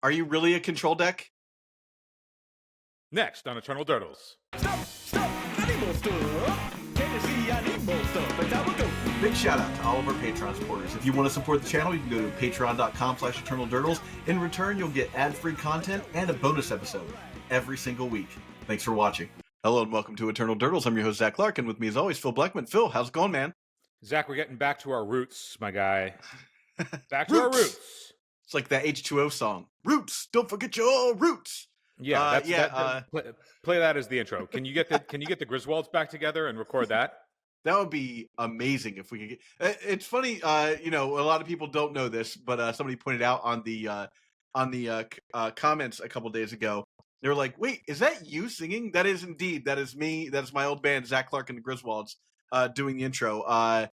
Are you really a control deck? Next on Eternal Turtles. Stop, I need more stuff. Can you see I need more stuff? That's how we go. Big shout out to all of our Patreon supporters. If you want to support the channel, you can go to patreon.com/eternaldurtles. In return, you'll get ad-free content and a bonus episode every single week. Thanks for watching. Hello and welcome to Eternal Durdles. I'm your host, Zach Clark, and with me as always, Phil Blackman. Phil, how's it going, man? Zach, we're getting back to our roots, my guy. Back to our roots. It's like that H2O song. Roots, don't forget your roots. Yeah, play that as the intro. Can you get the Griswolds back together and record that? That would be amazing if we could get. It's funny, a lot of people don't know this, but somebody pointed out on the comments a couple days ago. They were like, "Wait, is that you singing?" That is indeed. That is me. That is my old band, Zach Clark and the Griswolds, doing the intro.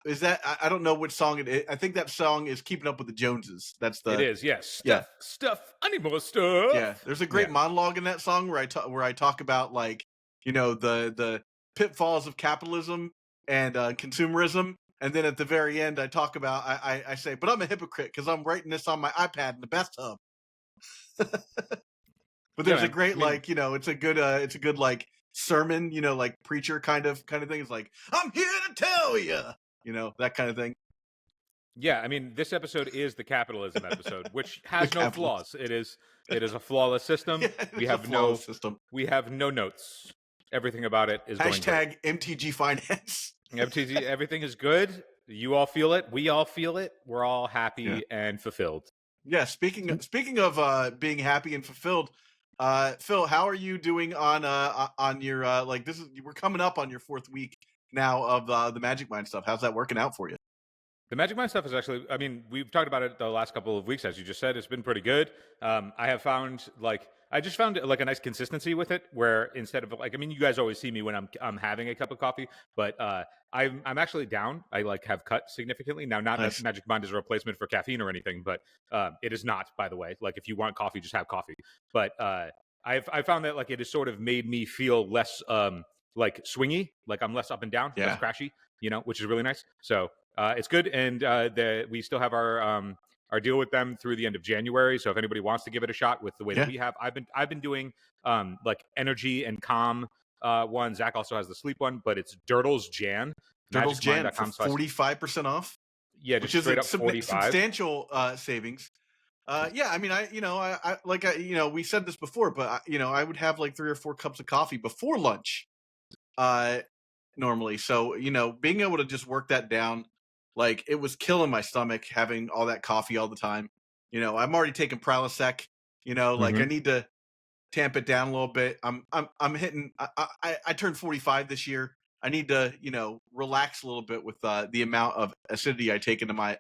Is that? I don't know which song it is. I think that song is "Keeping Up with the Joneses." That's the. It is, yes. Stuff. I need more stuff. Yeah, there's a great monologue in that song where I talk about the pitfalls of capitalism and consumerism, and then at the very end I talk about I say, but I'm a hypocrite because I'm writing this on my iPad in the bathtub. But there's a great it's a good like sermon, like preacher kind of thing. It's like, I'm here to tell you, that kind of thing. Yeah, I mean, this episode is the capitalism episode, which has no flaws. It is a flawless system. Yeah, we have no notes. Everything about it is hashtag MTG Finance. MTG, everything is good. You all feel it. We all feel it. We're all happy and fulfilled. Yeah. Speaking of being happy and fulfilled, Phil, how are you doing on your we're coming up on your 4th week now of the Magic Mind stuff. How's that working out for you? The Magic Mind stuff is actually, I mean, we've talked about it the last couple of weeks, as you just said. It's been pretty good. I just found a nice consistency with it, where instead of you guys always see me when I'm having a cup of coffee, but I'm actually down. I have cut significantly now. Not that Magic Mind is a replacement for caffeine or anything, but it is not. By the way, if you want coffee, just have coffee. But I found that it has sort of made me feel less swingy, I'm less up and down, less crashy, which is really nice. So. It's good, and we still have our deal with them through the end of January. So if anybody wants to give it a shot with the way that we have, I've been doing energy and calm one. Zach also has the sleep one, but it's Durdles Jan. Durdles Jan for 45% off. Yeah, just straight up 45. Substantial savings. I mean, we said this before, but I would have 3 or 4 cups of coffee before lunch, normally. So being able to just work that down. It was killing my stomach having all that coffee all the time. I'm already taking Prilosec. I need to tamp it down a little bit. I'm hitting. I turned 45 this year. I need to relax a little bit with the amount of acidity I take into my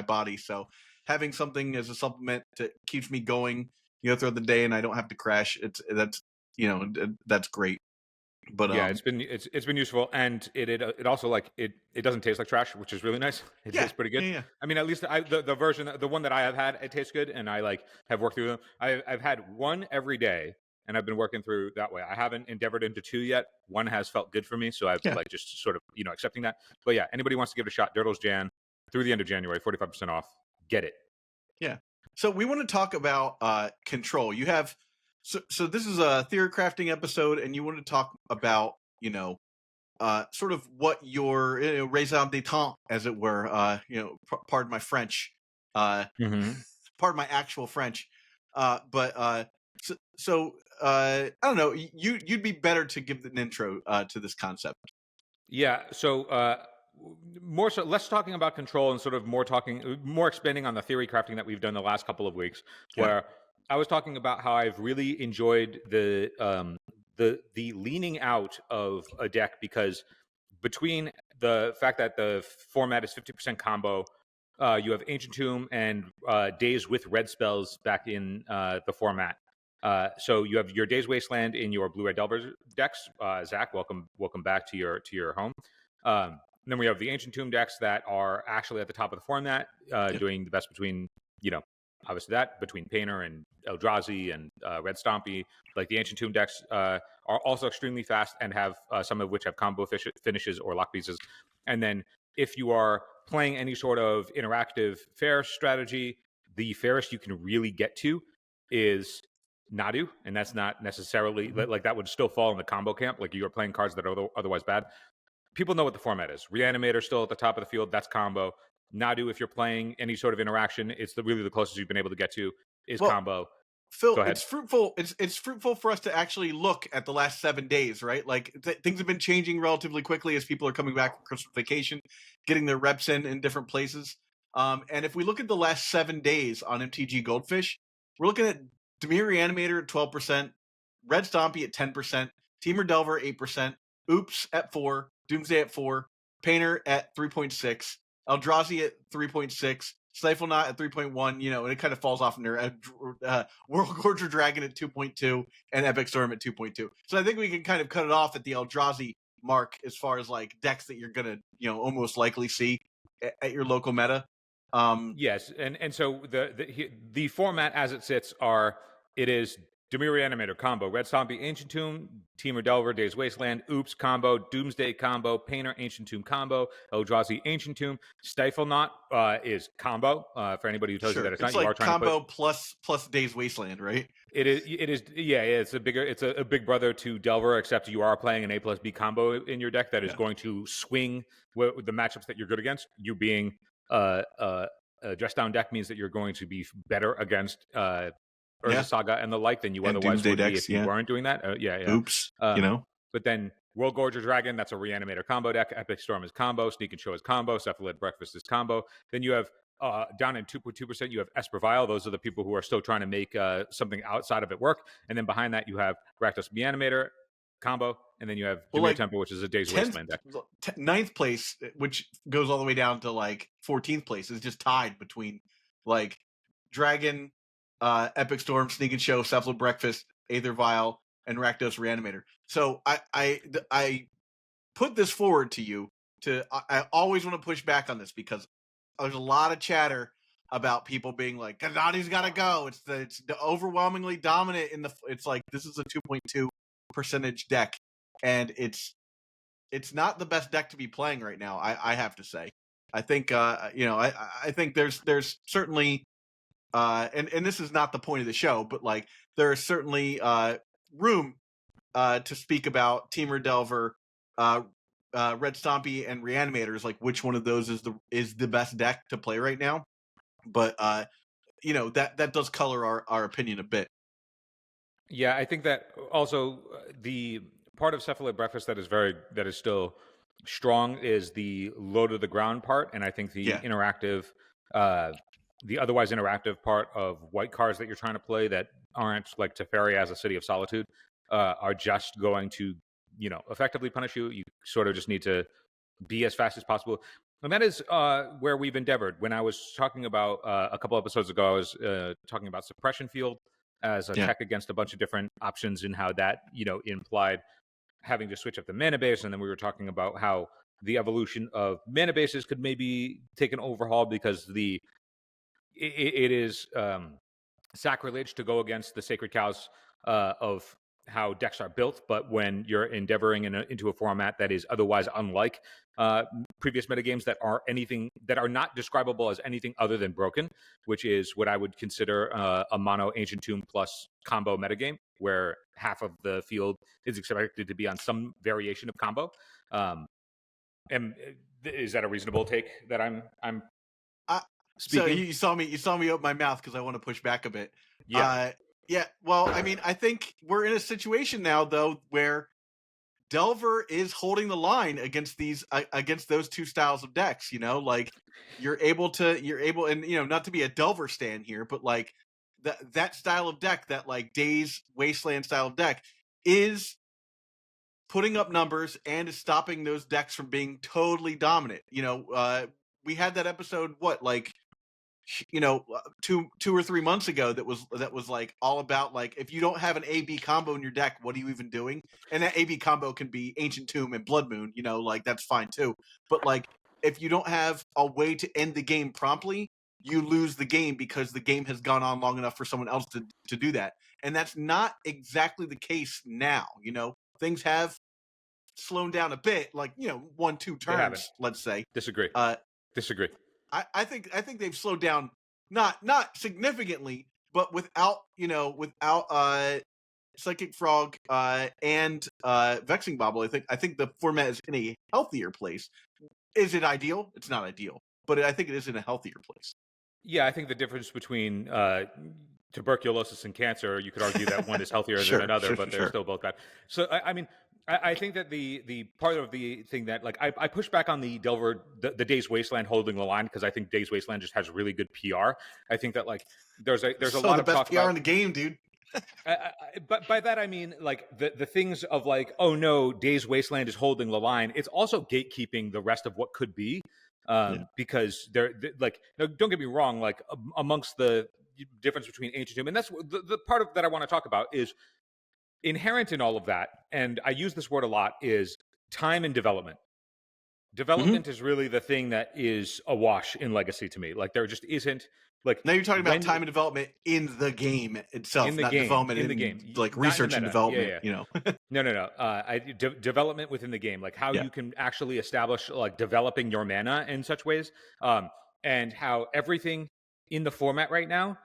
body. So having something as a supplement that keeps me going, throughout the day, and I don't have to crash. That's great. But yeah, it's been useful, and it also it doesn't taste like trash, which is really nice. It tastes pretty good. Yeah. I mean, at least the one that I have had, it tastes good, and I have worked through them. I've had one every day, and I've been working through that way. I haven't endeavored into 2 yet. One has felt good for me, so I've just sort of accepting that. But yeah, anybody wants to give it a shot, Durdles Jan through the end of January, 45% off. Get it. Yeah. So we want to talk about control. You have. So this is a theory crafting episode, and you want to talk about, sort of what your raison d'etre, as it were, pardon my French, pardon my actual French, but I don't know, you'd be better to give an intro to this concept. Yeah. So more so, less talking about control and sort of more expanding on the theory crafting that we've done the last couple of weeks, where I was talking about how I've really enjoyed the leaning out of a deck, because between the fact that the format is 50% combo, you have Ancient Tomb and Days with red spells back in the format. So you have your Days Wasteland in your Blue-Red Delver decks. Zach, welcome back to your home. Then we have the Ancient Tomb decks that are actually at the top of the format, doing the best between obviously that between Painter and Eldrazi and Red Stompy. The Ancient Tomb decks are also extremely fast and have some of which have combo finishes or lock pieces. And then if you are playing any sort of interactive fair strategy, the fairest you can really get to is Nadu, and that's not necessarily like that would still fall in the combo camp. Like you're playing cards that are otherwise bad. People know what the format is. Reanimator still at the top of the field. That's combo. Nadu, if you're playing any sort of interaction, it's really the closest you've been able to get to is Well, combo. Phil, Go ahead. it's fruitful. It's fruitful for us to actually look at the last 7 days, right? Like things have been changing relatively quickly as people are coming back from Christmas vacation, getting their reps in different places. And if we look at the last 7 days on MTG Goldfish, we're looking at Dimir Reanimator at 12%, Red Stompy at 10%, Teamer Delver 8%, Oops at 4, Doomsday at 4, Painter at 3.6, Eldrazi at 3.6. Stifle Knot at 3.1, you know, and it kind of falls off in there. World Gorger Dragon at 2.2 and Epic Storm at 2.2. So I think we can kind of cut it off at the Eldrazi mark as far as like decks that you're gonna, you know, almost likely see at your local meta. Yes, and so the format as it sits it is Dimir Reanimator combo, Red Zombie Ancient Tomb, Teamer Delver, Days Wasteland, Oops combo, Doomsday combo, Painter Ancient Tomb combo, Eldrazi Ancient Tomb, Stifle Knot is combo. For anybody who tells you that it's not, like you are trying combo to put, plus Days Wasteland, right? It is yeah, it's a big brother to Delver, except you are playing an A plus B combo in your deck that is going to swing with the matchups that you're good against. You being a dress down deck means that you're going to be better against Urza Saga and the like than you otherwise Doomsday would be decks, if you weren't doing that. Oops, you know. But then World Gorger Dragon, that's a Reanimator combo deck. Epic Storm is combo. Sneak and Show is combo. Cephalid Breakfast is combo. Then you have down in 2.2%, you have Esper Vile. Those are the people who are still trying to make something outside of it work. And then behind that, you have Rakdos Reanimator combo. And then you have Dimir Temple, which is a Days Wasteland deck. 9th place, which goes all the way down to like 14th place, is just tied between like Dragon, Epic Storm, Sneak and Show, Cephalid Breakfast, Aether Vial, and Rakdos Reanimator. So I put this forward to you I always want to push back on this because there's a lot of chatter about people being like, Gennadi's got to go. It's the overwhelmingly dominant it's like, this is a 2.2% deck. And it's not the best deck to be playing right now. I have to say, I think, I think there's certainly, and this is not the point of the show, but like, there is certainly, room, to speak about Teamer Delver, Red Stompy and Reanimators, like which one of those is the best deck to play right now. But that does color our opinion a bit. Yeah, I think that also the part of Cephalid Breakfast that is still strong is the low to the ground part, and I think the interactive, the otherwise interactive part of white cards that you're trying to play that aren't like Teferi as a City of Solitude are just going to effectively punish you. You sort of just need to be as fast as possible. And that is where we've endeavored. When I was talking about a couple episodes ago, I was talking about Suppression Field as a check against a bunch of different options and how that, implied having to switch up the mana base. And then we were talking about how the evolution of mana bases could maybe take an overhaul because it is sacrilege to go against the sacred cows of how decks are built, but when you're endeavoring into a format that is otherwise unlike previous metagames that are not describable as anything other than broken, which is what I would consider a mono Ancient Tomb plus combo metagame, where half of the field is expected to be on some variation of combo. And is that a reasonable take that I'm speaking? So you saw me open my mouth because I want to push back a bit. Yeah. Well, I mean, I think we're in a situation now, though, where Delver is holding the line against those two styles of decks. Like you're able, and not to be a Delver stan here, but like that style of deck, that like Days Wasteland style of deck, is putting up numbers and is stopping those decks from being totally dominant. We had that episode, two or 3 months ago that was like all about like, if you don't have an AB combo in your deck, what are you even doing? And that AB combo can be Ancient Tomb and Blood Moon, like that's fine too. But like, if you don't have a way to end the game promptly, you lose the game because the game has gone on long enough for someone else to do that. And that's not exactly the case now. Things have slowed down a bit, like 1-2 turns, let's say. Disagree. Disagree. I think they've slowed down not significantly, but without Psychic Frog and Vexing Bobble, I think the format is in a healthier place. Is it ideal? It's not ideal, but I think it is in a healthier place. Yeah, I think the difference between tuberculosis and cancer, you could argue that one is healthier Sure, than another, sure, but they're sure. still both bad. So I mean, I think that the part of the thing that like I push back on the Delver the Days Wasteland holding the line, because I think Days Wasteland just has really good PR. I think that like there's a So lot the of best talk PR about in the game, dude. but by that I mean like the things of like, oh no, Days Wasteland is holding the line. It's also gatekeeping the rest of what could be, Yeah. because they're like, no, don't get me wrong, like amongst the difference between Ancient Tomb, and that's the part of that I want to talk about is inherent in all of that, and I use this word a lot, is time and development. Development is really the thing that is awash in Legacy to me. Like there just isn't like Now you're talking about when time and development in the game itself, not development in the game, like not in research the and meta. development. Yeah. You know. No. Development within the game, like how Yeah. you can actually establish like developing your mana in such ways, and how everything in the format right now.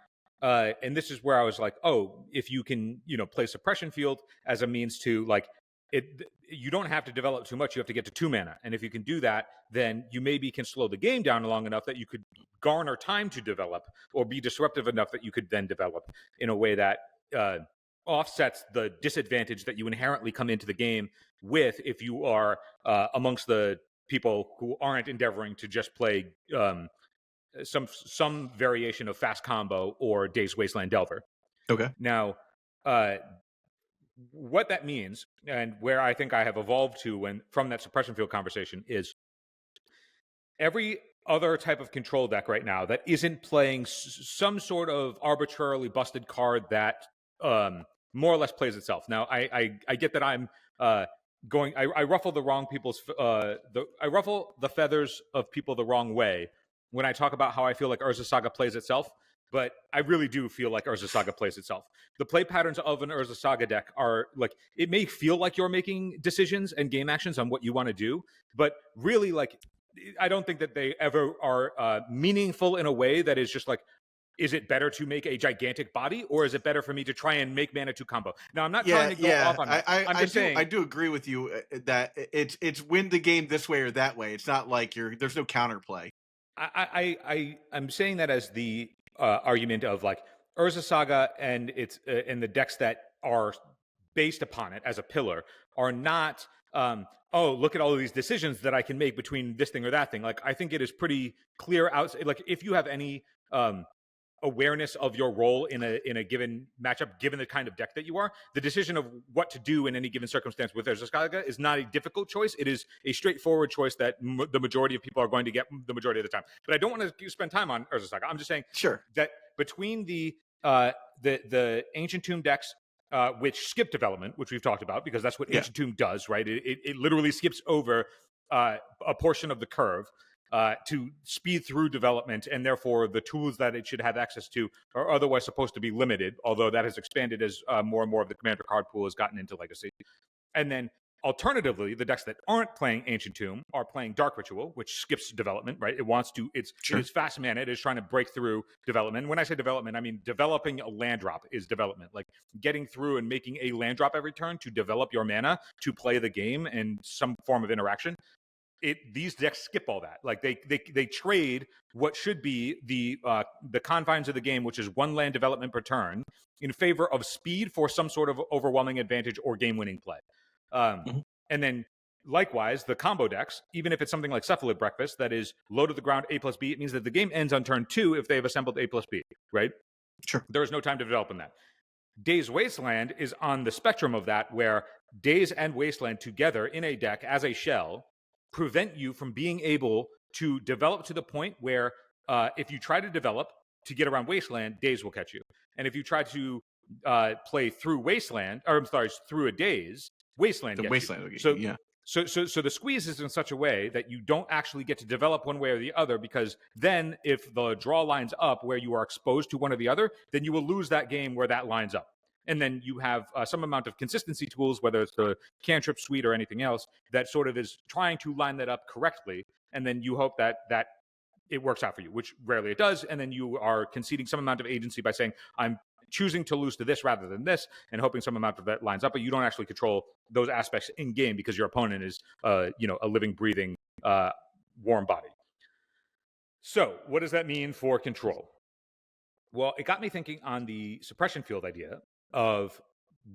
And this is where I was like, oh, if you can, play suppression field as a means to like it, you don't have to develop too much. You have to get to 2 mana, and if you can do that, then you maybe can slow the game down long enough that you could garner time to develop, or be disruptive enough that you could then develop in a way that offsets the disadvantage that you inherently come into the game with if you are amongst the people who aren't endeavoring to just play some variation of fast combo or Days Wasteland Delver. Okay. Now, what that means, and where I think I have evolved to from that suppression field conversation, is every other type of control deck right now that isn't playing some sort of arbitrarily busted card that more or less plays itself. Now, I get that I'm going. I ruffle the wrong people's. I ruffle the feathers of people the wrong way when I talk about how I feel like Urza Saga plays itself. But I really do feel like Urza Saga plays itself. The play patterns of an Urza Saga deck are like, it may feel like you're making decisions and game actions on what you want to do, but really, like, I don't think that they ever are meaningful in a way that is just like, is it better to make a gigantic body, or is it better for me to try and make mana 2 combo? Now, I'm not trying to go off on that. I'm just saying. I do agree with you that it's win the game this way or that way. It's not like there's no counterplay. I'm saying that as the argument of like Urza Saga and its and the decks that are based upon it as a pillar are not oh, look at all of these decisions that I can make between this thing or that thing. Like, I think it is pretty clear outside. Like, if you have any awareness of your role in a given matchup, given the kind of deck that you are, the decision of what to do in any given circumstance with Urza Saga is not a difficult choice. It is a straightforward choice that the majority of people are going to get the majority of the time. But I don't want to spend time on Urza Saga. I'm just saying that between the Ancient Tomb decks, which skip development, which we've talked about, because that's what Ancient Tomb does, right? It literally skips over a portion of the curve to speed through development, and therefore the tools that it should have access to are otherwise supposed to be limited, although that has expanded as more and more of the Commander card pool has gotten into Legacy. And then alternatively, the decks that aren't playing Ancient Tomb are playing Dark Ritual, which skips development, right? It wants to, it is fast mana, it is trying to break through development. When I say development, I mean developing a land drop is development. Like getting through and making a land drop every turn to develop your mana to play the game and some form of interaction. These decks skip all that. Like they trade what should be the confines of the game, which is 1 land development per turn, in favor of speed for some sort of overwhelming advantage or game-winning play. And then likewise, the combo decks, even if it's something like Cephalid Breakfast that is low to the ground A+B, it means that the game ends on turn 2 if they've assembled A+B, right? Sure. There is no time to develop in that. Days Wasteland is on the spectrum of that, where Days and Wasteland together in a deck as a shell prevent you from being able to develop to the point where if you try to develop to get around Wasteland, Days will catch you. And if you try to play through Wasteland, or I'm sorry, through a Days, Wasteland gets you. So the squeeze is in such a way that you don't actually get to develop one way or the other, because then if the draw lines up where you are exposed to one or the other, then you will lose that game where that lines up. And then you have some amount of consistency tools, whether it's the cantrip suite or anything else, that sort of is trying to line that up correctly. And then you hope that it works out for you, which rarely it does. And then you are conceding some amount of agency by saying, I'm choosing to lose to this rather than this, and hoping some amount of that lines up. But you don't actually control those aspects in game because your opponent is, a living, breathing, warm body. So what does that mean for control? Well, it got me thinking on the suppression field idea of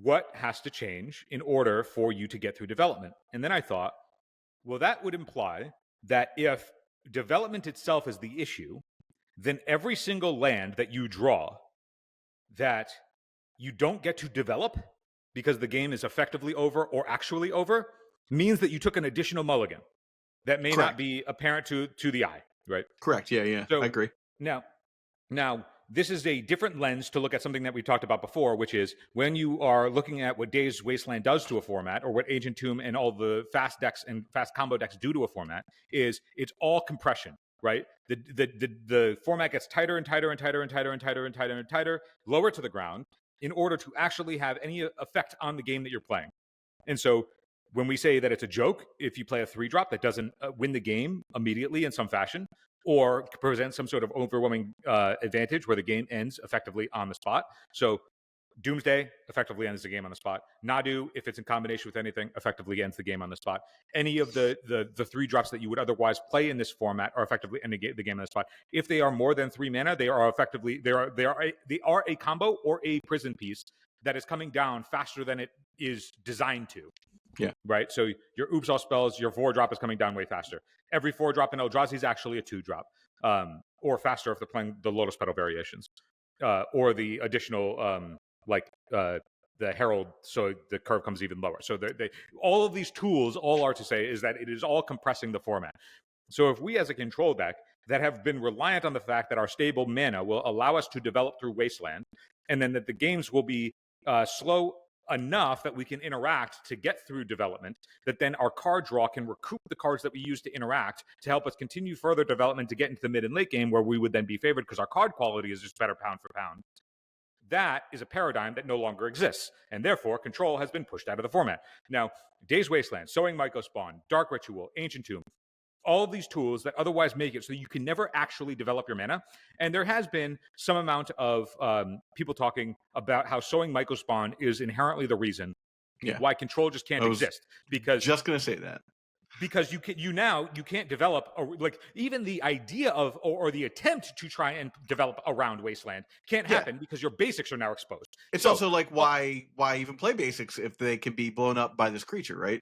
what has to change in order for you to get through development. And then I thought, well, that would imply that if development itself is the issue, then every single land that you draw that you don't get to develop because the game is effectively over or actually over means that you took an additional mulligan that may Correct. not be apparent to the eye, right? Correct. Yeah. So I agree. Now, this is a different lens to look at something that we talked about before, which is when you are looking at what Days Wasteland does to a format, or what Ancient Tomb and all the fast decks and fast combo decks do to a format, is it's all compression, right? The format gets tighter and tighter and tighter and tighter and tighter and tighter and tighter, lower to the ground, in order to actually have any effect on the game that you're playing. And so when we say that it's a joke, if you play a 3-drop that doesn't win the game immediately in some fashion, or present some sort of overwhelming advantage where the game ends effectively on the spot. So Doomsday effectively ends the game on the spot. Nadu, if it's in combination with anything, effectively ends the game on the spot. Any of the 3-drops that you would otherwise play in this format are effectively ending the game on the spot. If they are more than 3 mana, they are effectively they are a combo or a prison piece that is coming down faster than it is designed to. Yeah. Right. So your oops all spells, your 4-drop is coming down way faster. Every 4-drop in Eldrazi is actually a 2-drop, or faster if they're playing the Lotus Petal variations, or the additional the Herald, so the curve comes even lower. So all of these tools, all are to say is that it is all compressing the format. So if we as a control deck that have been reliant on the fact that our stable mana will allow us to develop through Wasteland, and then that the games will be slow enough that we can interact to get through development, that then our card draw can recoup the cards that we use to interact to help us continue further development to get into the mid and late game, where we would then be favored because our card quality is just better pound for pound. That is a paradigm that no longer exists, and therefore control has been pushed out of the format. Now, Days Wasteland, Sowing Mycospawn, Dark Ritual, Ancient Tomb, all of these tools that otherwise make it so you can never actually develop your mana. And there has been some amount of people talking about how Sowing Mycospawn is inherently the reason why control just can't exist. Because just going to say that. Because you can't develop, like, even the idea of or the attempt to try and develop around Wasteland can't happen because your basics are now exposed. It's also like why even play basics if they can be blown up by this creature, right?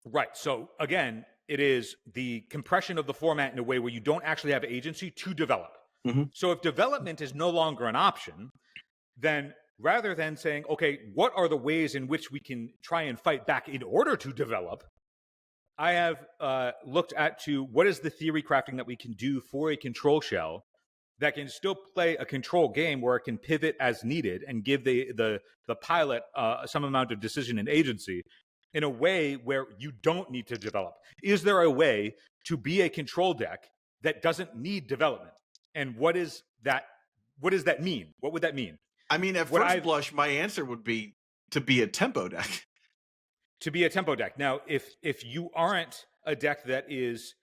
Right. So again, it is the compression of the format in a way where you don't actually have agency to develop. Mm-hmm. So if development is no longer an option, then rather than saying, okay, what are the ways in which we can try and fight back in order to develop, I have looked at what is the theory crafting that we can do for a control shell that can still play a control game where it can pivot as needed and give the pilot some amount of decision and agency in a way where you don't need to develop. Is there a way to be a control deck that doesn't need development? And what is that? What does that mean? What would that mean? I mean, at first blush, my answer would be to be a tempo deck. To be a tempo deck. Now, if you aren't a deck that is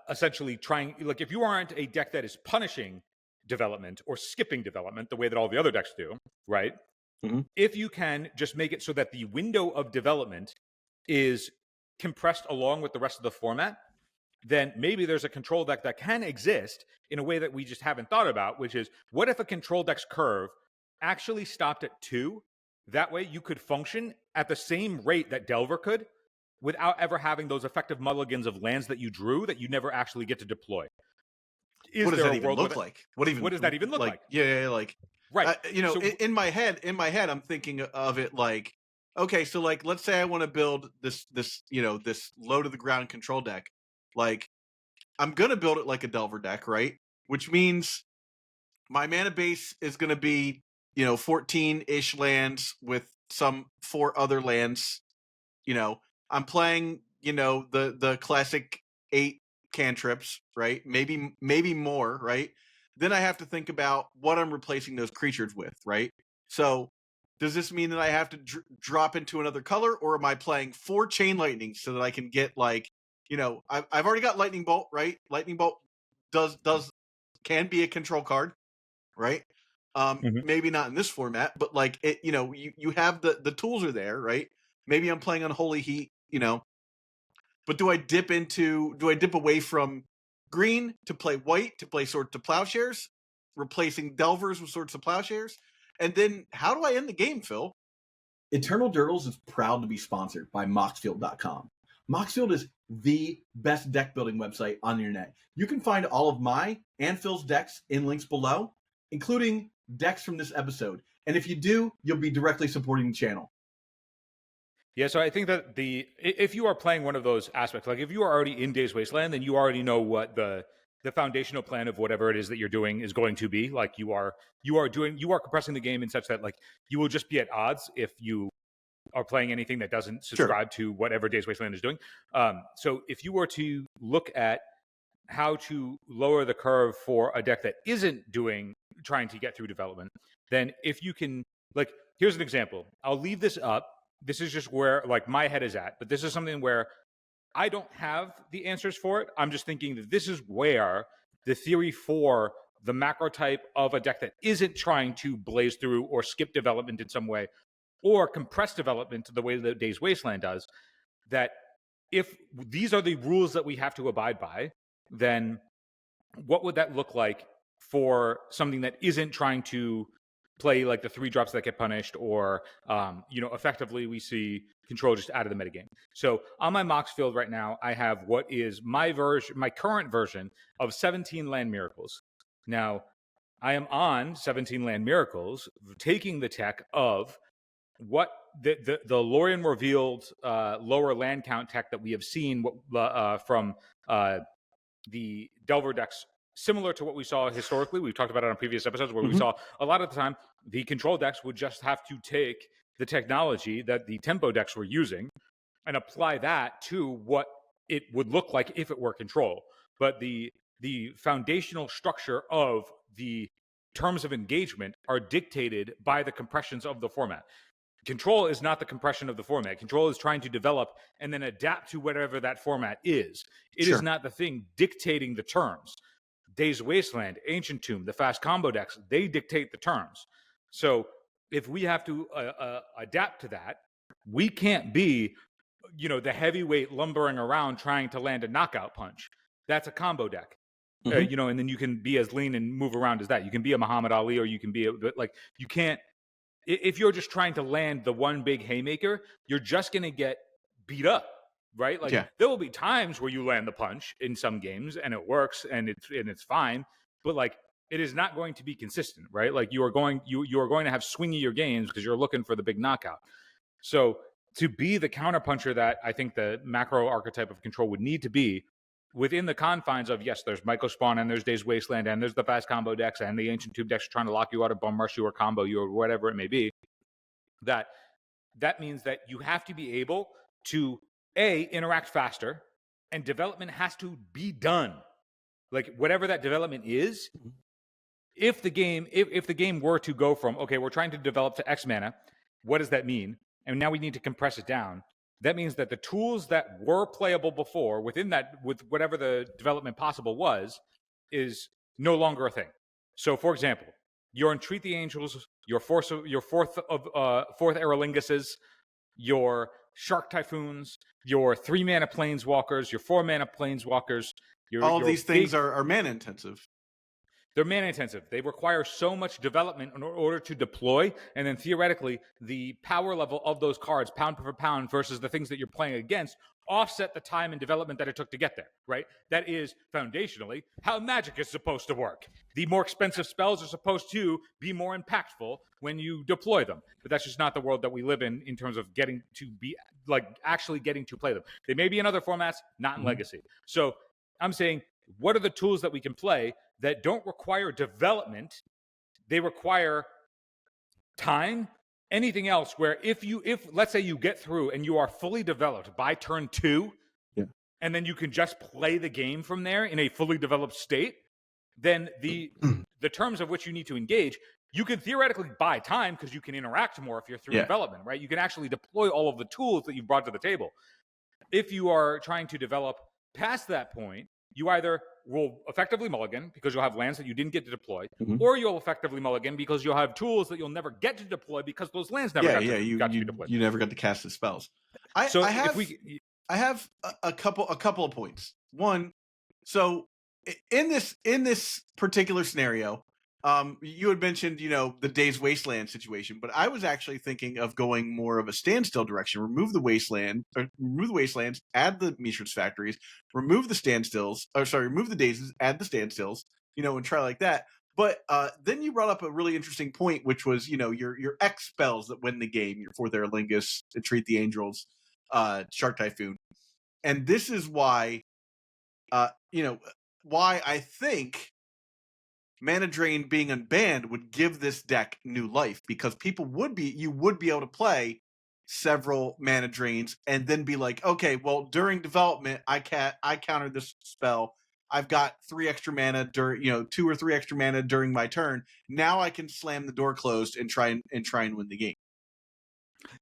essentially trying, like if you aren't a deck that is punishing development or skipping development the way that all the other decks do, right? Mm-hmm. If you can just make it so that the window of development is compressed along with the rest of the format, then maybe there's a control deck that can exist in a way that we just haven't thought about, which is, what if a control deck's curve actually stopped at 2? That way you could function at the same rate that Delver could without ever having those effective mulligans of lands that you drew that you never actually get to deploy. What does that even look like? What does that even look like? Yeah, like right. So, in my head, I'm thinking of it like, okay, so like let's say I want to build this low to the ground control deck. Like, I'm gonna build it like a Delver deck, right? Which means my mana base is gonna be 14-ish lands with some 4 other lands. I'm playing the classic 8 cantrips, right? Maybe more, right? Then I have to think about what I'm replacing those creatures with, right? So does this mean that I have to drop into another color, or am I playing 4 chain lightnings so that I can get like you know, I've already got Lightning Bolt, right? Lightning Bolt can be a control card, right? Maybe not in this format, but like it, you know, you have the tools are there, right? Maybe I'm playing on Holy Heat, you know, but do I dip away from green to play white to play Swords to Plowshares, replacing Delvers with Swords to Plowshares? And then how do I end the game, Phil? Eternal Dirtles is proud to be sponsored by Moxfield.com. Moxfield is the best deck building website on the internet. You can find all of my and Phil's decks in links below, including decks from this episode. And if you do, you'll be directly supporting the channel. Yeah, so I think that if you are playing one of those aspects, like if you are already in Days Wasteland, then you already know what the foundational plan of whatever it is that you're doing is going to be. Like you are compressing the game in such that like you will just be at odds if you are playing anything that doesn't subscribe to whatever Days Wasteland is doing. So if you were to look at how to lower the curve for a deck that isn't trying to get through development, then if you can, like, here's an example. I'll leave this up. This is just where like my head is at, but this is something where I don't have the answers for it. I'm just thinking that this is where the theory for the macro type of a deck that isn't trying to blaze through or skip development in some way or compress development the way that Days Wasteland does, that if these are the rules that we have to abide by, then what would that look like for something that isn't trying to play like the 3-drops that get punished, or effectively we see control just out of the metagame. So on my Mox field right now, I have what is my current version of 17 Land Miracles. Now, I am on 17 Land Miracles, taking the tech of what the Lorien revealed lower land count tech that we have seen from the Delver decks, similar to what we saw historically. We've talked about it on previous episodes where we saw a lot of the time the control decks would just have to take the technology that the tempo decks were using and apply that to what it would look like if it were control. But the foundational structure of the terms of engagement are dictated by the compressions of the format. Control is not the compression of the format. Control is trying to develop and then adapt to whatever that format is. It is not the thing dictating the terms. Days Wasteland, Ancient Tomb, the fast combo decks, they dictate the terms. So if we have to adapt to that, we can't be, the heavyweight lumbering around trying to land a knockout punch. That's a combo deck. And then you can be as lean and move around as that. You can be a Muhammad Ali, or you can be you can't. If you're just trying to land the one big haymaker, you're just going to get beat up, right? There will be times where you land the punch in some games and it works and it's fine, but like it is not going to be consistent, right? Like you are going to have swingier games because you're looking for the big knockout. So to be the counterpuncher that I think the macro archetype of control would need to be, within the confines of, yes, there's Myco Spawn and there's Days Wasteland and there's the fast combo decks and the Ancient Tube decks trying to lock you out or bum rush you or combo you or whatever it may be, that means that you have to be able to, interact faster, and development has to be done. Like whatever that development is, if the game were to go from, okay, we're trying to develop to X mana, what does that mean? And now we need to compress it down. That means that the tools that were playable before within that, with whatever the development possible was, is no longer a thing. So, for example, your Entreat the Angels, your fourth Aerolinguses, your Shark Typhoons, your 3-mana Planeswalkers, your 4-mana Planeswalkers. All of these things are mana intensive. They're mana intensive. They require so much development in order to deploy, and then theoretically, the power level of those cards, pound for pound, versus the things that you're playing against, offset the time and development that it took to get there, right? That is, foundationally, how Magic is supposed to work. The more expensive spells are supposed to be more impactful when you deploy them. But that's just not the world that we live in terms of getting to be, like, actually getting to play them. They may be in other formats, not in Legacy. So I'm saying, what are the tools that we can play that don't require development? They require time. Anything else where if let's say you get through and you are fully developed by turn 2, and then you can just play the game from there in a fully developed state, then the terms of which you need to engage, you can theoretically buy time because you can interact more if you're through development, right? You can actually deploy all of the tools that you've brought to the table. If you are trying to develop Past that point, you either will effectively mulligan because you'll have lands that you didn't get to deploy, Mhm. or you'll effectively mulligan because you'll have tools that you'll never get to deploy because those lands never got to be deployed. You never got to cast the spells. So I if have we, I have a couple of points. One, so in this particular scenario, you had mentioned the Days Wasteland situation, but I was actually thinking of going more of a standstill direction. Remove the wastelands, add the Mishra's factories, remove the standstills, or sorry, remove the dazes, add the standstills, and try like that. But then you brought up a really interesting point, which was your X spells that win the game, your Fourth Aerlingus, Treat the Angels, Shark Typhoon, and this is why why I think Mana Drain being unbanned would give this deck new life, because you would be able to play several Mana Drains and then be like, okay, well, during development, I countered this spell. I've got 3 extra mana during 2 or 3 extra mana during my turn. Now I can slam the door closed and try and win the game.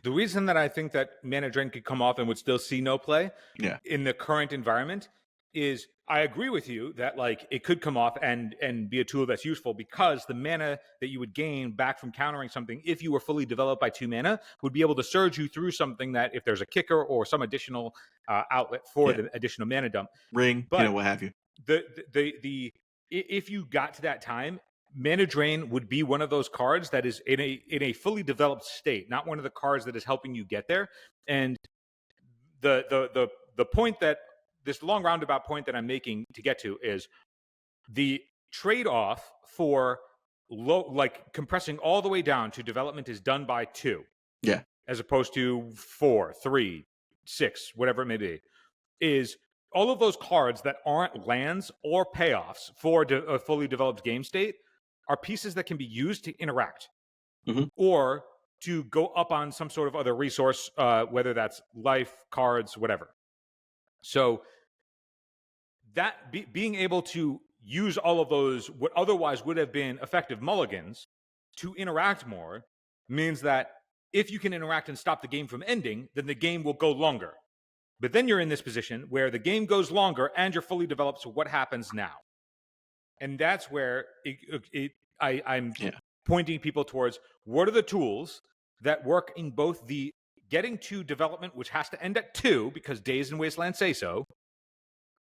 the reason that I think that Mana Drain could come off and would still see no play in the current environment is, I agree with you that like it could come off and be a tool that's useful, because the mana that you would gain back from countering something if you were fully developed by 2 mana would be able to surge you through something that, if there's a kicker or some additional outlet for the additional mana dump, ring, but what have you. If you got to that time, Mana Drain would be one of those cards that is in a fully developed state, not one of the cards that is helping you get there. And the point that this long roundabout point that I'm making to get to is the trade-off for compressing all the way down to development is done by 2. Yeah. As opposed to 4, 3, 6, whatever it may be, is all of those cards that aren't lands or payoffs for a fully developed game state are pieces that can be used to interact or to go up on some sort of other resource, whether that's life, cards, whatever. So that being able to use all of those, what otherwise would have been effective mulligans, to interact more means that if you can interact and stop the game from ending, then the game will go longer. But then you're in this position where the game goes longer and you're fully developed, so what happens now? And that's where I'm pointing people towards what are the tools that work in both the getting to development, which has to end at 2 because Days and Wasteland say so,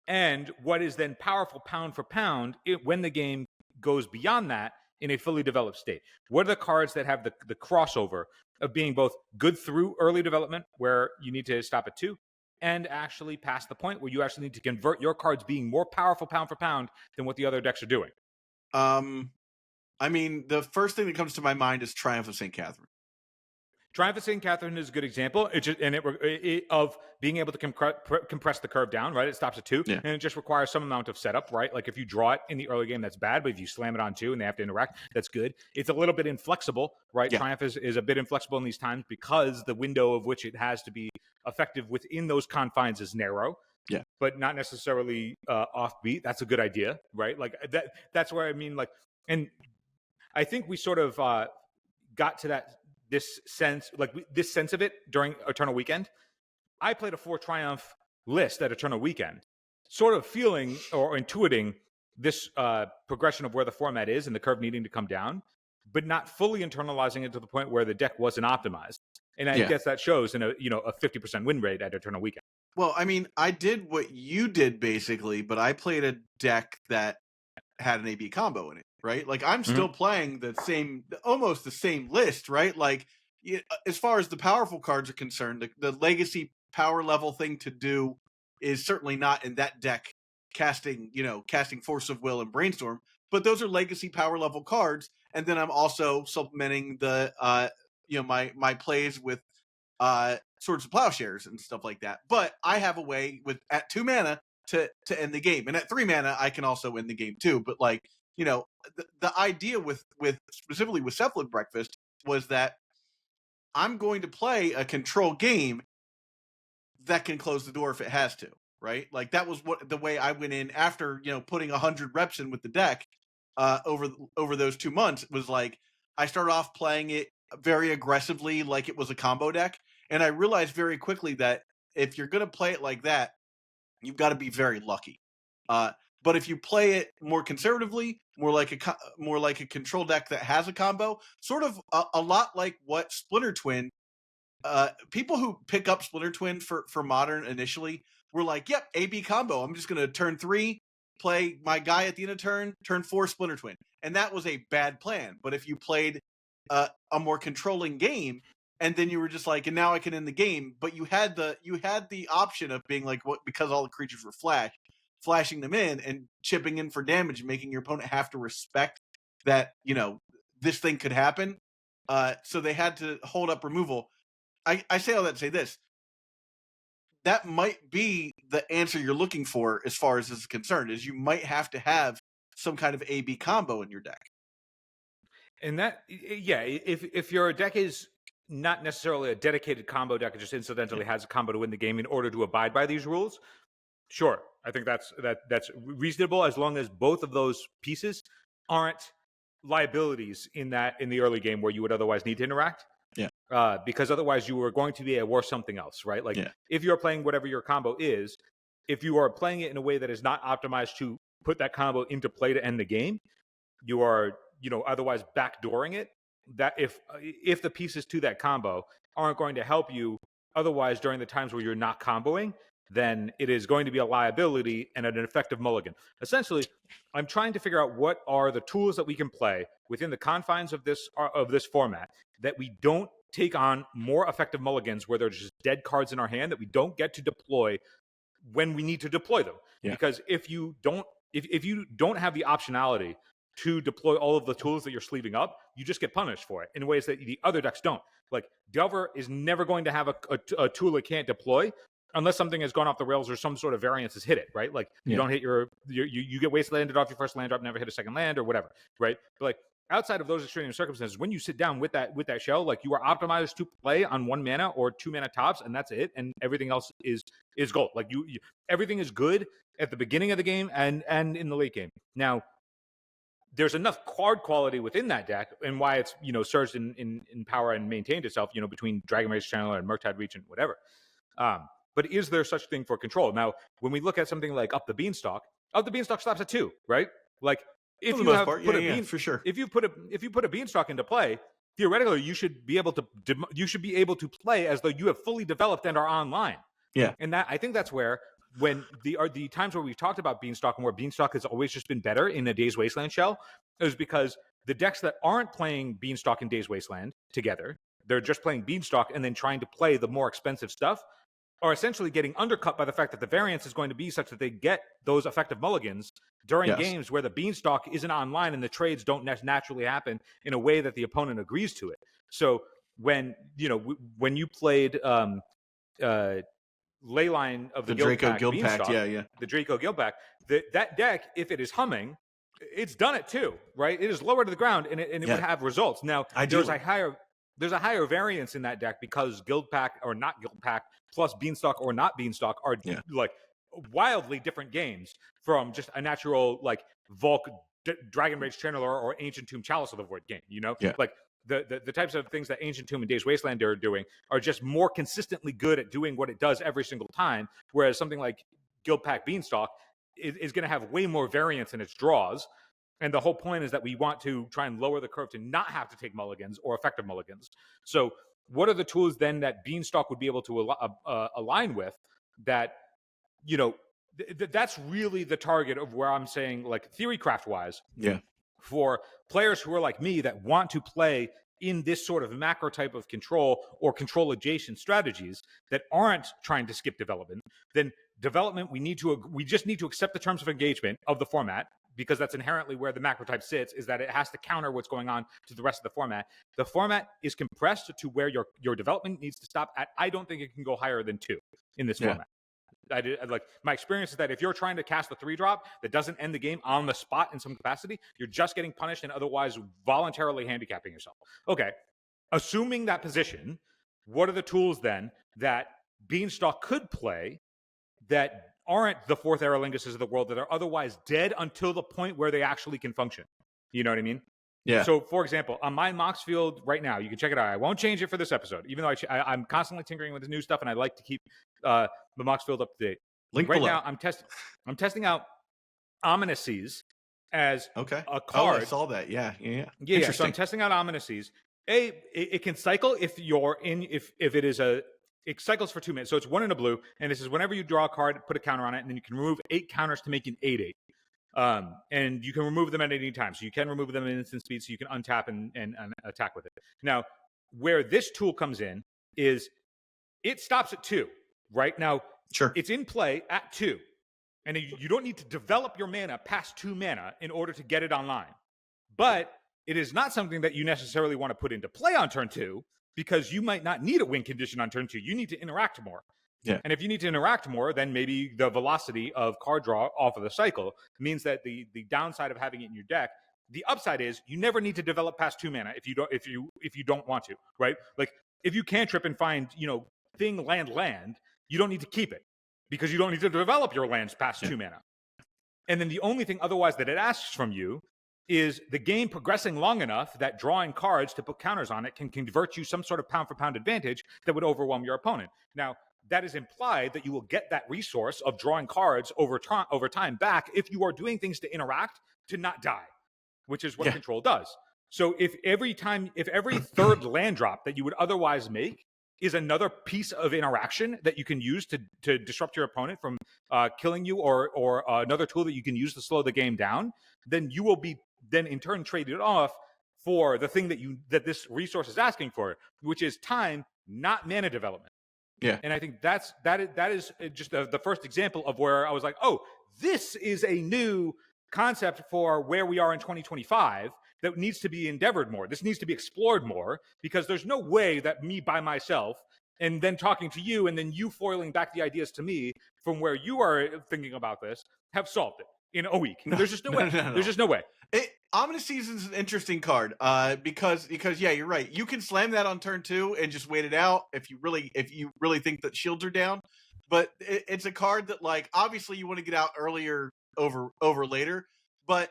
and what is then powerful pound for pound when the game goes beyond that in a fully developed state. What are the cards that have the crossover of being both good through early development, where you need to stop at 2, and actually past the point where you actually need to convert your cards being more powerful pound for pound than what the other decks are doing? I mean, the first thing that comes to my mind is Triumph of St. Catherine. Triumph of St. Catherine is a good example. Of being able to compress the curve down, right? It stops at 2, and it just requires some amount of setup, right? Like if you draw it in the early game, that's bad, but if you slam it on 2 and they have to interact, that's good. It's a little bit inflexible, right? Yeah. Triumph is a bit inflexible in these times because the window of which it has to be effective within those confines is narrow. Yeah, but not necessarily offbeat. That's a good idea, right? Like that's where I mean, like, and I think we sort of got to this sense of it during Eternal Weekend. I played a 4 Triumph list at Eternal Weekend, sort of feeling or intuiting this progression of where the format is and the curve needing to come down, but not fully internalizing it to the point where the deck wasn't optimized. And I guess that shows in a 50% win rate at Eternal Weekend. Well, I mean, I did what you did basically, but I played a deck that had an AB combo in it, right? Like I'm still playing almost the same list, right? Like as far as the powerful cards are concerned, the legacy power level thing to do is certainly not in that deck casting Force of Will and Brainstorm, but those are legacy power level cards. And then I'm also supplementing the my plays with Swords of Plowshares and stuff like that. But I have a way at 2 mana to end the game, and at 3 mana I can also end the game too. But like the idea with specifically with Cephalid Breakfast was that I'm going to play a control game that can close the door if it has to, right? Like that was the way I went in after putting 100 reps in with the deck over those 2 months. It was like I started off playing it very aggressively, like it was a combo deck, and I realized very quickly that if you're going to play it like that, you've got to be very lucky. But if you play it more conservatively, more like a control deck that has a combo, sort of a lot like what Splinter Twin. People who pick up Splinter Twin for Modern initially were like, "Yep, AB combo. I'm just gonna turn 3, play my guy at the end of turn 4 Splinter Twin," and that was a bad plan. But if you played a more controlling game, and then you were just like, and now I can end the game, but you had the option of being like, what, because all the creatures were flashing them in and chipping in for damage, and making your opponent have to respect that, this thing could happen. So they had to hold up removal. I say all that to say this. That might be the answer you're looking for as far as this is concerned, is you might have to have some kind of AB combo in your deck. And that, yeah, if your deck is not necessarily a dedicated combo deck, it just incidentally has a combo to win the game in order to abide by these rules, sure. I think that's reasonable, as long as both of those pieces aren't liabilities in the early game where you would otherwise need to interact. Yeah. Because otherwise you are going to be a worse something else, right? Like, if you're playing whatever your combo is, if you are playing it in a way that is not optimized to put that combo into play to end the game, you are, otherwise backdooring it. That if the pieces to that combo aren't going to help you otherwise during the times where you're not comboing, then it is going to be a liability and an effective mulligan. Essentially, I'm trying to figure out what are the tools that we can play within the confines of this format that we don't take on more effective mulligans where there's just dead cards in our hand that we don't get to deploy when we need to deploy them. Yeah. Because if you don't have the optionality to deploy all of the tools that you're sleeving up, you just get punished for it in ways that the other decks don't. Like, Delver is never going to have a tool it can't deploy unless something has gone off the rails or some sort of variance has hit it, right? Like, you don't hit you get wastelanded off your first land drop, never hit a second land or whatever, right? But like, outside of those extreme circumstances, when you sit down with that shell, like, you are optimized to play on 1 mana or 2 mana tops, and that's it, and everything else is gold. Like, you everything is good at the beginning of the game and in the late game. Now, there's enough card quality within that deck, and why it's surged in power and maintained itself, between Dragon Rage Channeler and Murktide Reach and whatever. But is there such thing for control? Now, when we look at something like Up the Beanstalk slaps a 2, right? Like, if you have put a bean, for sure. If you put a Beanstalk into play, theoretically you should be able to play as though you have fully developed and are online. Yeah. And I think that's where, when the times where we've talked about Beanstalk and where Beanstalk has always just been better in a Days Wasteland shell, is because the decks that aren't playing Beanstalk and Days Wasteland together, they're just playing Beanstalk and then trying to play the more expensive stuff, are essentially getting undercut by the fact that the variance is going to be such that they get those effective mulligans during games where the Beanstalk isn't online and the trades don't naturally happen in a way that the opponent agrees to it. So when you played Leyline of the Draco Guild Pact, the Draco Guild Pact, that deck, if it is humming, it's done it too, right? It is lower to the ground and it would have results. Now, there's a higher variance in that deck because Guild Pact or not Guild Pact plus Beanstalk or not Beanstalk are like wildly different games from just a natural like Volk Dragon Rage Channeler or Ancient Tomb Chalice of the Void game, like the types of things that Ancient Tomb and Days Wasteland are doing are just more consistently good at doing what it does every single time, whereas something like Guild Pact Beanstalk is going to have way more variance in its draws. And the whole point is that we want to try and lower the curve to not have to take mulligans or effective mulligans. So what are the tools then that Beanstalk would be able to align with that, that's really the target of where I'm saying, like, theorycraft wise, for players who are like me that want to play in this sort of macro type of control or control adjacent strategies that aren't trying to skip development, then development, we just need to accept the terms of engagement of the format, because that's inherently where the macro type sits, is that it has to counter what's going on to the rest of the format. The format is compressed to where your development needs to stop at. I don't think it can go higher than 2 in this format. My experience is that if you're trying to cast a 3-drop that doesn't end the game on the spot in some capacity, you're just getting punished and otherwise voluntarily handicapping yourself. Okay, assuming that position, what are the tools then that Beanstalk could play that aren't the 4th Aerolinguses of the world, that are otherwise dead until the point where they actually can function? You know what I mean? Yeah. So, for example, on my Mox field right now, you can check it out. I won't change it for this episode, even though I'm constantly tinkering with the new stuff, and I like to keep the Mox field up to date. Link right below. now I'm testing out Omnises as Okay. a Oh, card. I saw that. Yeah. Yeah. So Interesting. I'm testing out Omnises. It can cycle if you're in if it is a it cycles for 2 minutes. So it's 1 in a blue, and this is whenever you draw a card, put a counter on it, and then you can remove 8 counters to make an 8/8. And you can remove them at any time. So you can remove them in instant speed, so you can untap and attack with it. Now, where this tool comes in is it stops at 2. Right now, Sure. it's in play at 2. And you don't need to develop your mana past 2 mana in order to get it online. But it is not something that you necessarily want to put into play on turn 2, because you might not need a win condition on turn 2. You need to interact more. Yeah. And if you need to interact more, then maybe the velocity of card draw off of the cycle means that the downside of having it in your deck, the upside is you never need to develop past 2 mana if you don't want to, right? Like if you cantrip and find, thing land, you don't need to keep it, because you don't need to develop your lands past 2 mana. And then the only thing otherwise that it asks from you is the game progressing long enough that drawing cards to put counters on it can convert you some sort of pound for pound advantage that would overwhelm your opponent. Now, that is implied that you will get that resource of drawing cards over time back if you are doing things to interact to not die, which is what control does. So if every third land drop that you would otherwise make is another piece of interaction that you can use to disrupt your opponent from killing you, or another tool that you can use to slow the game down, then you will be then in turn traded off for the thing that this resource is asking for, which is time, not mana development. Yeah. And I think that is just the first example of where I was like, oh, this is a new concept for where we are in 2025 that needs to be endeavored more. This needs to be explored more, because there's no way that me by myself and then talking to you and then you foiling back the ideas to me from where you are thinking about this have solved it in a week. There's just no way. There's just no way. Ominous Season's an interesting card because yeah, you're right. You can slam that on turn 2 and just wait it out if you really think that shields are down. But it's a card that, like, obviously you want to get out earlier over later, but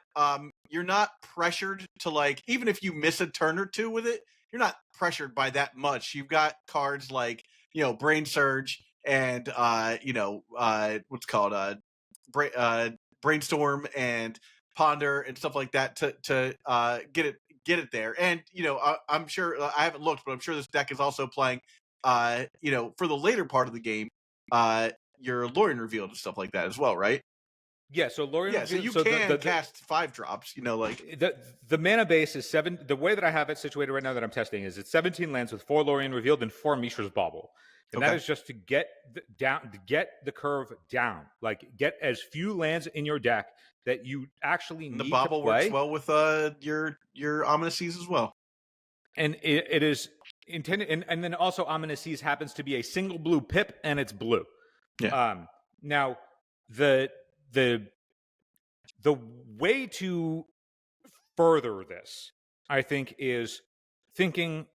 you're not pressured to, like, even if you miss a turn or 2 with it, you're not pressured by that much. You've got cards like, Brain Surge and what's called Brainstorm and Ponder and stuff like that to get it there. And I'm sure, I haven't looked, but I'm sure this deck is also playing for the later part of the game your Lorien Revealed and stuff like that as well, right? Yeah, so Lorien Revealed, so you can cast 5 drops, like the mana base is 7. The way that I have it situated right now that I'm testing is it's 17 lands with 4 Lorien Revealed and 4 Mishra's Bauble. And that is just to get the curve down, like get as few lands in your deck that you actually need. The Bauble to play. works well with your Ominous Seas as well. And it is intended, and then also Ominous Seas happens to be a single blue pip, and it's blue. Yeah. Now the way to further this, I think, is thinking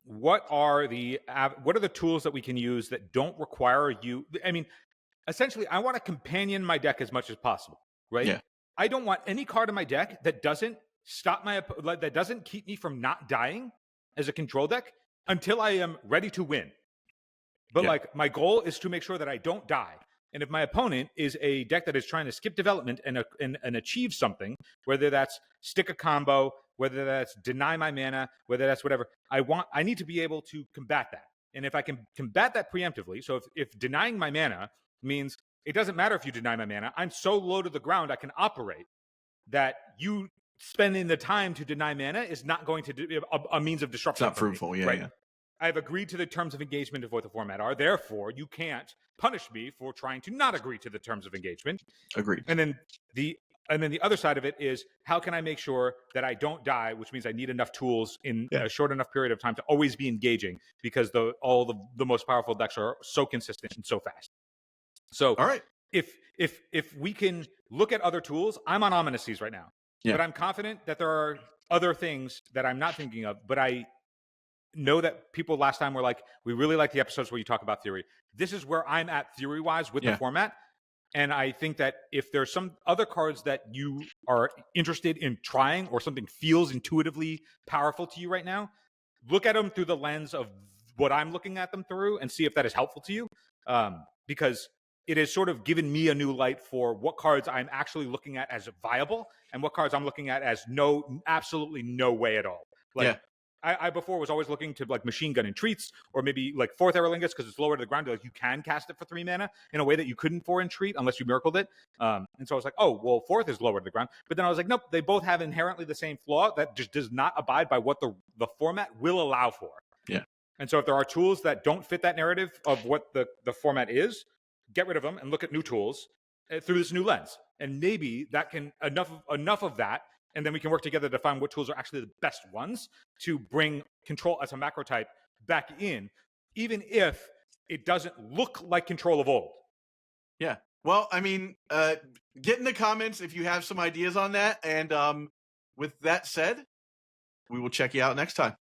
what are the tools that we can use that don't require you. I mean, essentially, I want to companion my deck as much as possible, right? Yeah. I don't want any card in my deck that doesn't that doesn't keep me from not dying as a control deck until I am ready to win. But like, my goal is to make sure that I don't die. And if my opponent is a deck that is trying to skip development and achieve something, whether that's stick a combo, whether that's deny my mana, whether that's whatever, I need to be able to combat that. And if I can combat that preemptively, so if denying my mana means it doesn't matter if you deny my mana, I'm so low to the ground I can operate that you spending the time to deny mana is not going to be a means of disruption. It's not fruitful, right? Yeah. I've agreed to the terms of engagement of what the format are. Therefore, you can't punish me for trying to not agree to the terms of engagement. Agreed. And then the other side of it is, how can I make sure that I don't die, which means I need enough tools in a short enough period of time to always be engaging, because all the most powerful decks are so consistent and so fast. So all right. If we can look at other tools, I'm on Ominous Seas right now. Yeah. But I'm confident that there are other things that I'm not thinking of, but I know that people last time were like, we really like the episodes where you talk about theory. This is where I'm at theory-wise with the format. And I think that if there's some other cards that you are interested in trying, or something feels intuitively powerful to you right now, look at them through the lens of what I'm looking at them through and see if that is helpful to you. Because it has sort of given me a new light for what cards I'm actually looking at as viable and what cards I'm looking at as absolutely no way at all. Like, I before was always looking to like Machine Gun and Treats, or maybe like Fourth Aerolingus because it's lower to the ground. Like you can cast it for 3 mana in a way that you couldn't for in Treat unless you miracled it. And so I was like, oh, well, Fourth is lower to the ground. But then I was like, nope, they both have inherently the same flaw that just does not abide by what the format will allow for. Yeah. And so if there are tools that don't fit that narrative of what the format is, get rid of them and look at new tools through this new lens. And maybe that can enough of that. And then we can work together to find what tools are actually the best ones to bring control as a macro type back in, even if it doesn't look like control of old. Yeah. Well, I mean, get in the comments if you have some ideas on that. And with that said, we will check you out next time.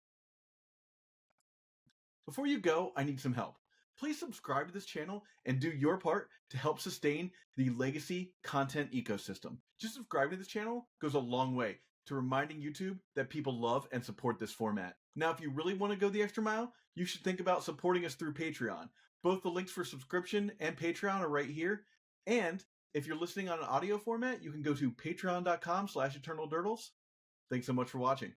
Before you go, I need some help. Please subscribe to this channel and do your part to help sustain the legacy content ecosystem. Just subscribe to this channel goes a long way to reminding YouTube that people love and support this format. Now, if you really want to go the extra mile, you should think about supporting us through Patreon. Both the links for subscription and Patreon are right here. And if you're listening on an audio format, you can go to patreon.com/eternaldurdles. Thanks so much for watching.